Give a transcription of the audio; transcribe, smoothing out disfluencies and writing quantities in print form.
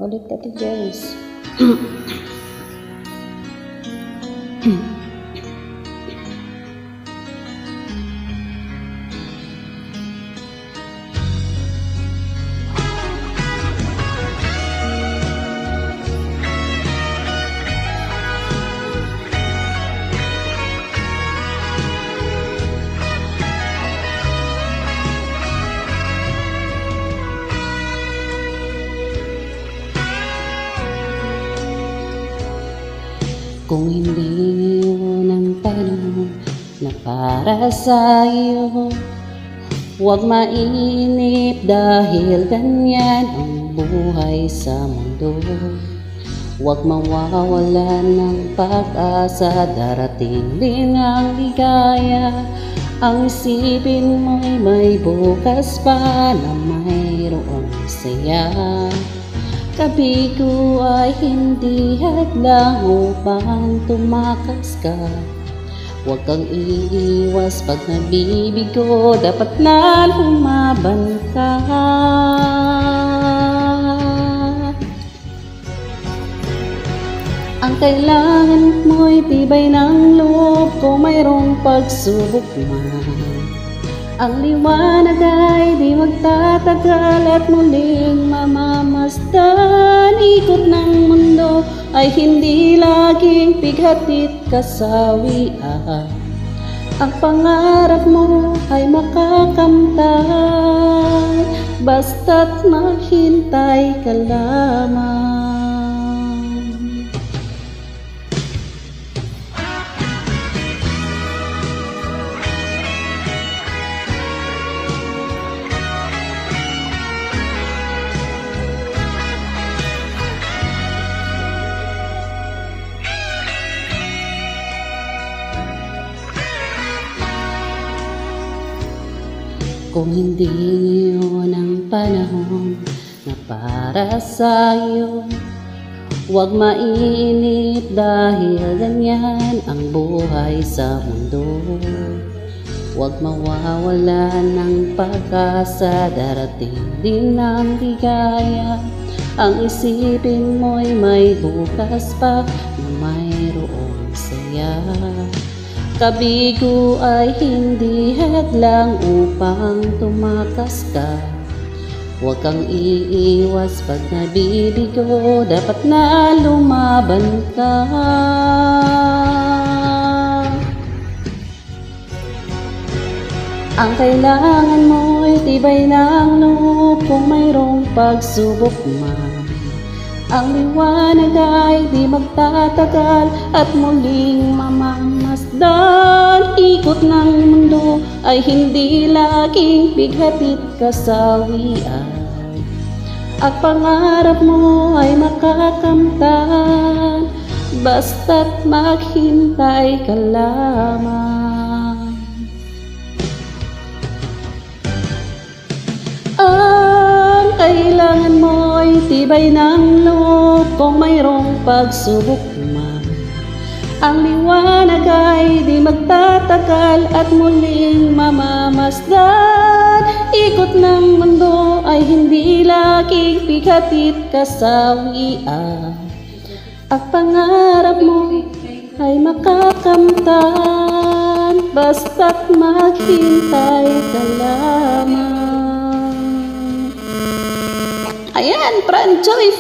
Ulit Ate Jens. Kung hindi yun ang tanong na para sa'yo, huwag mainip dahil ganyan ang buhay sa mundo. Huwag mawawalan ng pag-asa, darating din ang ligaya. Ang isipin mo'y may bukas pa na mayroong saya. Tabi ko ay hindi hadlang upang tumakas ka. Huwag kang iiwas pag nabibigo, dapat na lumaban ka. Ang kailangan mo'y tibay ng loob kung mayroong pagsubok man. Ang liwanag ay di magtatagal at muling mamamasdan. Ikot ng mundo ay hindi laging bighatit kasawian. Ang pangarap mo ay makakamtan, basta't maghintay ka lamang. Kung hindi yun ang panahon na para sa'yo, huwag mainip dahil ganyan ang buhay sa mundo. Huwag mawawalan ng pag-asa, darating din ang ligaya. Ang isipin mo'y may bukas pa na mayroong saya. Kabigo ay hindi hadlang upang tumakas ka. Huwag kang iiwas pag nabibigo, dapat na lumaban ka. Ang kailangan mo'y tibay ng loob kung mayroong pagsubok man. Ang liwanag ay di magtatagal at muling mamamasdan. Ikot ng mundo ay hindi laging bighatit kasawian. Ang pangarap mo ay makakamtan, basta't maghintay ka lamang. Ang kailangan mo'y tibay ng loob kung mayroong pagsubok man. Ang liwanag ay di magtatagal at muling mamamasdan. Ikot ng mundo ay hindi laging bighatit kasawian. Ang pangarap mo ay makakamtan, basta't maghintay ka lamang. Ayan, Franjoy!